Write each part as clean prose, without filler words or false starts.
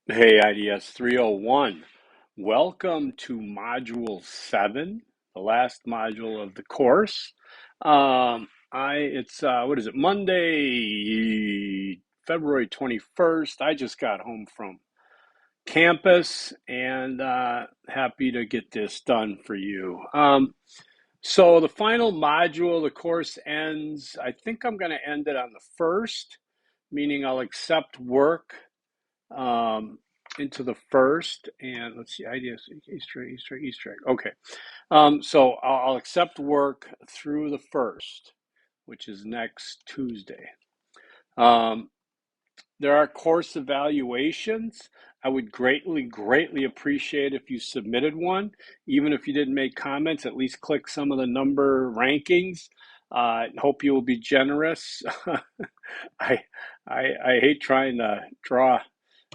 Hey, IDS 301. Welcome to Module 7, the last module of the course. What is it, Monday, February 21st. I just got home from campus and happy to get this done for you. So the final module of the course ends, I think I'm going to end it on the 1st, meaning I'll accept work um, into the first, and let's see, IDS, Easter egg. Okay, so I'll accept work through the first, which is next Tuesday. Um, there are course evaluations. I would greatly appreciate if you submitted one, even if you didn't make comments. At least click some of the number rankings. Hope you will be generous. I, I hate trying to draw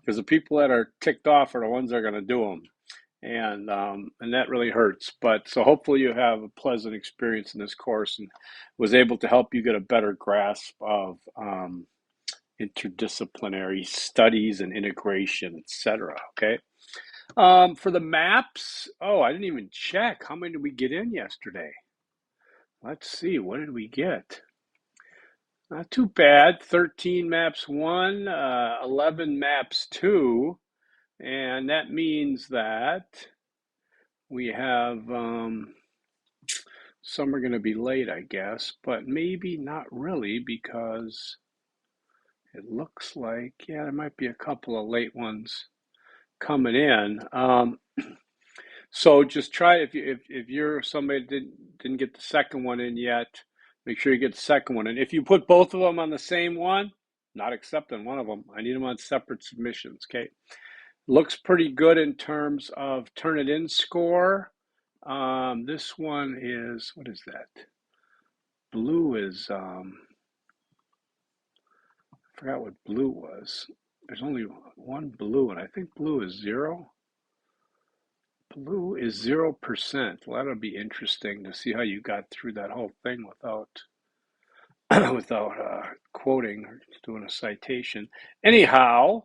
because the people that are ticked off are the ones that are going to do them, and that really hurts. But so hopefully you have a pleasant experience in this course and was able to help you get a better grasp of interdisciplinary studies and integration, etc. Okay. For the maps, oh, I didn't even check. How many did we get in yesterday? Let's see. What did we get? Not too bad. 13 maps one, 11 maps two. And that means that we have some are going to be late, I guess, but maybe not really because it looks like, yeah, there might be a couple of late ones coming in. So just try if you're somebody that didn't get the second one in yet, make sure you get the second one. And if you put both of them on the same one, not accepting one of them. I need them on separate submissions. Okay. Looks pretty good in terms of Turnitin score. This one is, what is that? Blue is, I forgot what blue was. There's only one blue, and I think blue is 0. Blue is 0%. Well, that'll be interesting to see how you got through that whole thing without without quoting or doing a citation. Anyhow,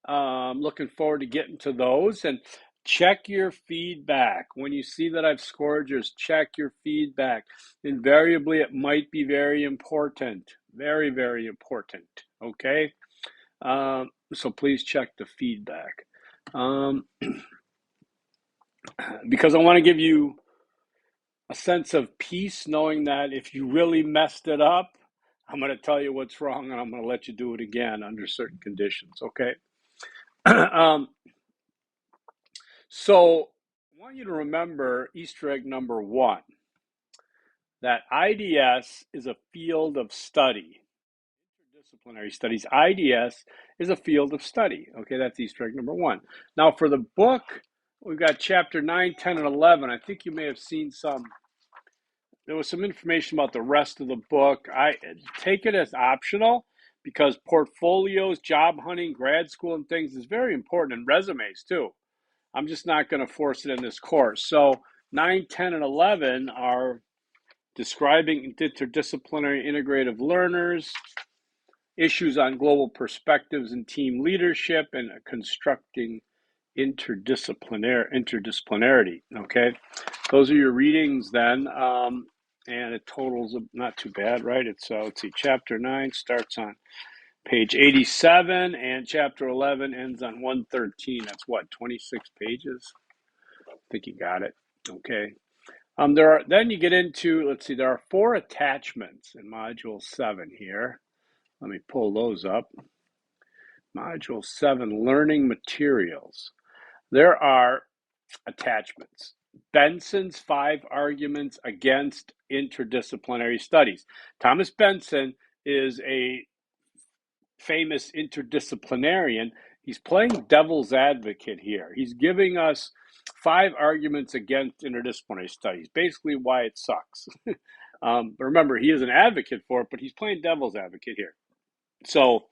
looking forward to getting to those and check your feedback. When you see that I've scored yours, check your feedback. Invariably, it might be very important. Very important. Okay? So please check the feedback. Because I want to give you a sense of peace knowing that if you really messed it up, I'm going to tell you what's wrong and I'm going to let you do it again under certain conditions, okay? um, so I want you to remember Easter egg number 1, that IDS is a field of study. Interdisciplinary studies. IDS is a field of study. Okay, that's Easter egg number 1. Now for the book, we've got chapter 9, 10, and 11. I think you may have seen there was some information about the rest of the book. I take it as optional because portfolios, job hunting, grad school, and things is very important, and resumes too. I'm just not going to force it in this course. So 9, 10, and 11 are describing interdisciplinary integrative learners, issues on global perspectives and team leadership, and constructing interdisciplinarity. Okay, those are your readings then. And it totals not too bad, right? It's let's see, chapter 9 starts on page 87 and chapter 11 ends on 113. That's what, 26 pages? I think you got it. Okay. Then you get into, let's see, there are 4 attachments in module 7 here. Let me pull those up. Module 7, learning materials. There are attachments. Benson's 5 arguments against interdisciplinary studies. Thomas Benson is a famous interdisciplinarian. He's playing devil's advocate here. He's giving us 5 arguments against interdisciplinary studies, basically why it sucks. But remember, he is an advocate for it, but he's playing devil's advocate here. So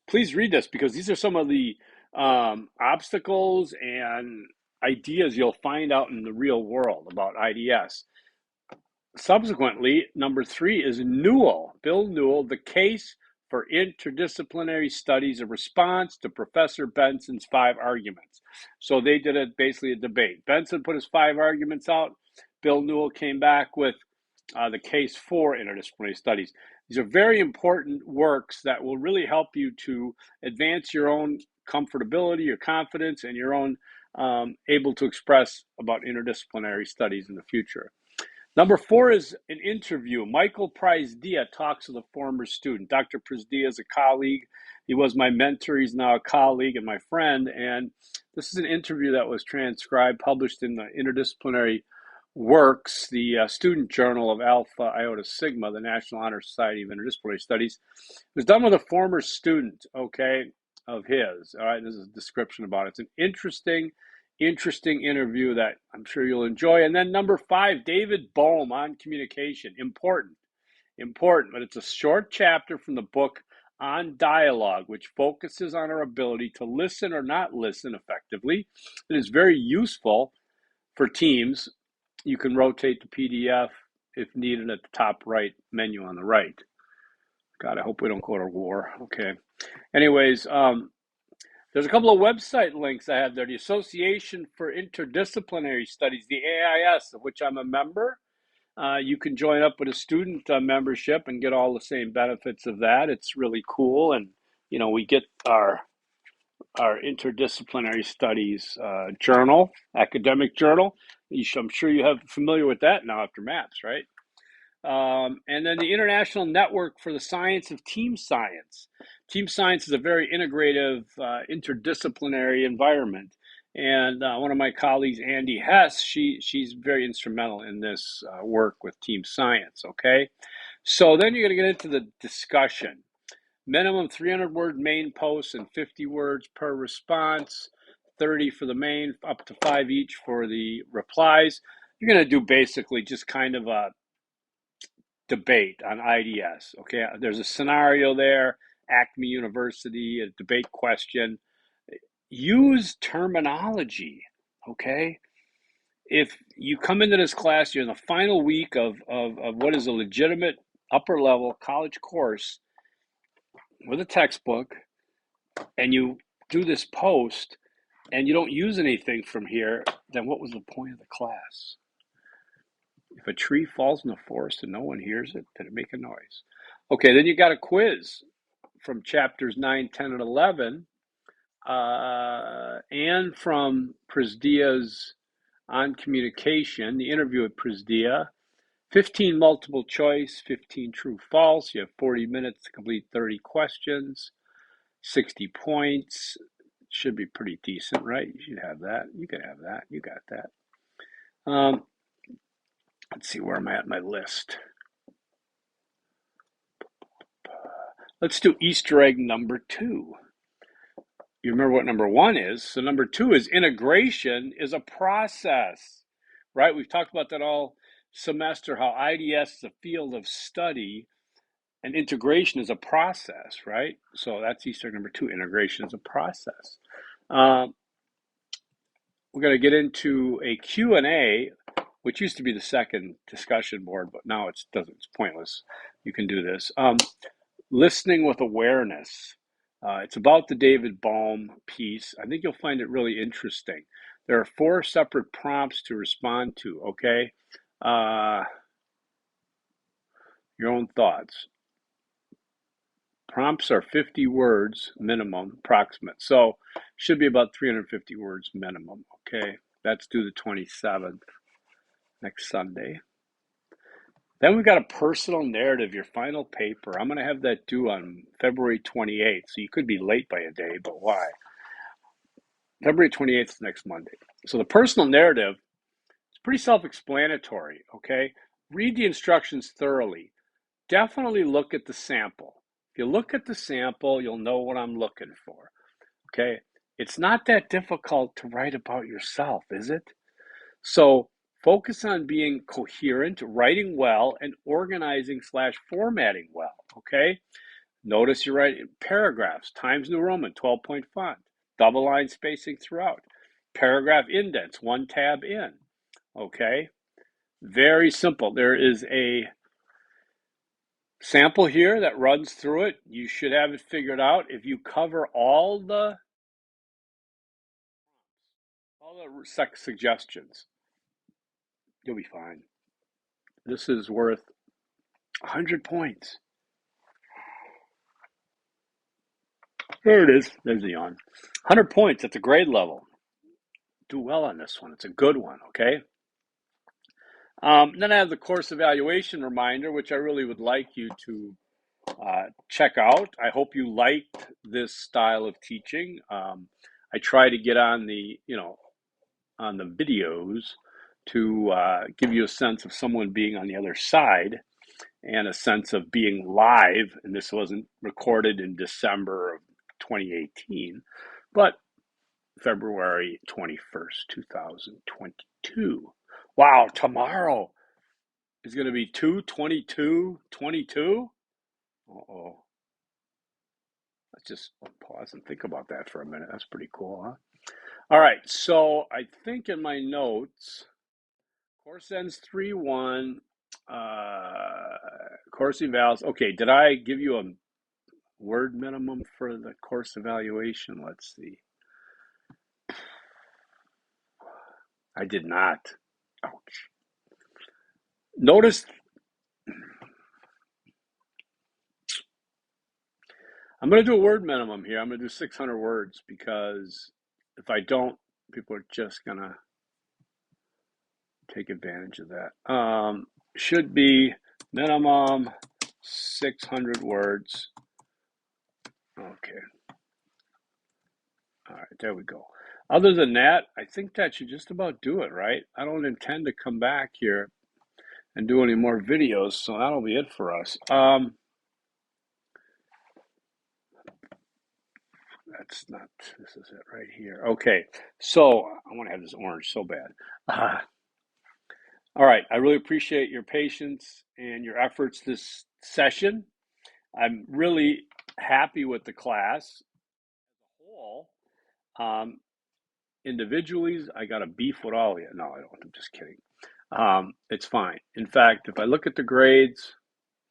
please read this because these are some of the obstacles and ideas you'll find out in the real world about IDS. Subsequently, number 3 is Newell, Bill Newell, the case for interdisciplinary studies of response to Professor Benson's 5 arguments. So they did basically a debate. Benson put his 5 arguments out. Bill Newell came back with the case for interdisciplinary studies. These are very important works that will really help you to advance your own comfortability, your confidence, and your own able to express about interdisciplinary studies in the future. Number 4 is an interview. Michael Price-Dia talks with a former student. Dr. Price-Dia is a colleague. He was my mentor. He's now a colleague and my friend. And this is an interview that was transcribed, published in the Interdisciplinary Works, the student journal of Alpha Iota Sigma, the National Honor Society of Interdisciplinary Studies. It was done with a former student, okay, of his. All right, this is a description about it. It's an interesting interview that I'm sure you'll enjoy. And then number 5, David Bohm on communication. Important, but it's a short chapter from the book on dialogue, which focuses on our ability to listen or not listen effectively. It is very useful for teams. You can rotate the PDF if needed at the top right menu on the right. God, I hope we don't go to war. Okay. Anyways, there's a couple of website links I have there. The Association for Interdisciplinary Studies, the AIS, of which I'm a member. You can join up with a student membership and get all the same benefits of that. It's really cool. And, you know, we get our interdisciplinary studies journal, academic journal. I'm sure you have familiar with that now after MAPS, right? And then the International Network for the Science of Team Science. Team science is a very integrative, interdisciplinary environment. And one of my colleagues, Andy Hess, she's very instrumental in this work with team science, okay? So then you're going to get into the discussion. Minimum 300-word main posts and 50 words per response, 30 for the main, up to 5 each for the replies. You're going to do basically just kind of a debate on IDS, okay? There's a scenario there, Acme University, a debate question. Use terminology, okay? If you come into this class, you're in the final week of what is a legitimate upper level college course with a textbook, and you do this post and you don't use anything from here, then what was the point of the class? If a tree falls in the forest and no one hears it, did it make a noise? Okay, then you got a quiz from chapters 9, 10, and 11, and from Price-Dia's On Communication, the interview with Price-Dia, 15 multiple choice, 15 true false. You have 40 minutes to complete 30 questions, 60 points. Should be pretty decent, right? You should have that. You can have that. You got that. Let's see where I'm at in my list. Let's do Easter egg number 2. You remember what number 1 is. So number 2 is integration is a process, right? We've talked about that all semester, how IDS is a field of study and integration is a process, right? So that's Easter egg number 2. Integration is a process. We're going to get into a Q&A, which used to be the second discussion board, but now it's pointless. You can do this. Listening with awareness. It's about the David Bohm piece. I think you'll find it really interesting. There are 4 separate prompts to respond to, okay? Your own thoughts. Prompts are 50 words minimum, approximate. So should be about 350 words minimum, okay? That's due the 27th, next Sunday. Then we've got a personal narrative, your final paper. I'm going to have that due on February 28th, so you could be late by a day, but why? February 28th is next Monday. So the personal narrative is pretty self-explanatory, okay? Read the instructions thoroughly. Definitely look at the sample. If you look at the sample, you'll know what I'm looking for, okay? It's not that difficult to write about yourself, is it? So focus on being coherent, writing well, and organizing/formatting well, okay? Notice you're writing paragraphs, Times New Roman, 12-point font, double line spacing throughout, paragraph indents, 1 tab in, okay? Very simple. There is a sample here that runs through it. You should have it figured out. If you cover all the suggestions, you'll be fine. This is worth 100 points. There it is. There's the yawn. 100 points at the grade level. Do well on this one. It's a good one, okay? Then I have the course evaluation reminder, which I really would like you to check out. I hope you liked this style of teaching. I try to get on the, on the videos to give you a sense of someone being on the other side and a sense of being live. And this wasn't recorded in December of 2018, but February 21st, 2022. Wow, tomorrow is going to be 2/22/22. Uh-oh. Let's just pause and think about that for a minute. That's pretty cool, huh? All right, so I think in my notes, course ends 3/1, course evals. Okay, did I give you a word minimum for the course evaluation? Let's see. I did not. Ouch. Notice I'm going to do a word minimum here. I'm going to do 600 words because if I don't, people are just going to take advantage of that. Should be minimum 600 words. Okay. All right, there we go. Other than that, I think that should just about do it, right? I don't intend to come back here and do any more videos, so that'll be it for us. That's not, this is it right here. Okay, so I want to have this orange so bad. All right, I really appreciate your patience and your efforts this session. I'm really happy with the class as a whole. Individually, I got a beef with all of you. No, I don't. I'm just kidding. It's fine. In fact, if I look at the grades,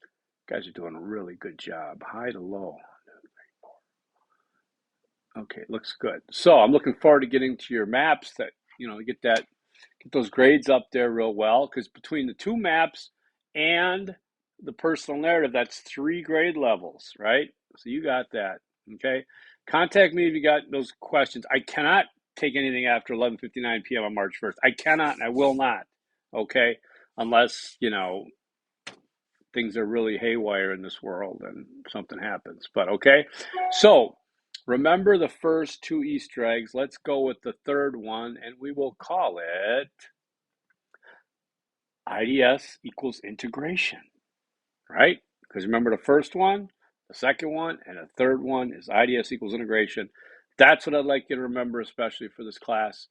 you guys are doing a really good job. High to low. Okay, looks good. So I'm looking forward to getting to your maps that, get those grades up there real well, because between the two maps and the personal narrative, that's 3 grade levels, right? So you got that, okay? Contact me if you got those questions. I cannot take anything after 11:59 p.m. on March 1st. I cannot and I will not, okay? Unless, things are really haywire in this world and something happens. But okay, so remember the first 2 Easter eggs. Let's go with the third one, and we will call it IDS equals integration, right? Because remember the first one, the second one, and the third one is IDS equals integration. That's what I'd like you to remember, especially for this class.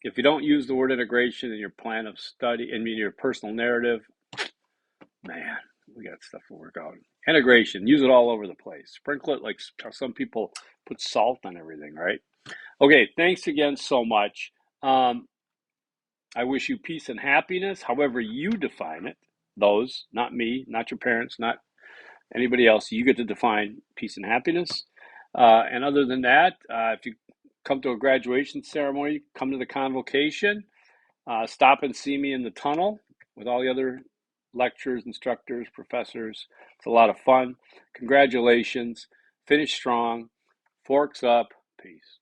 If you don't use the word integration in your plan of study, in your personal narrative, man, we got stuff to work out. Integration, use it all over the place. Sprinkle it like some people put salt on everything, right? Okay, thanks again so much. I wish you peace and happiness, however you define it. Those, not me, not your parents, not anybody else. You get to define peace and happiness. And other than that, if you come to a graduation ceremony, come to the convocation, stop and see me in the tunnel with all the other lecturers, instructors, professors. It's a lot of fun. Congratulations. Finish strong. Forks up. Peace.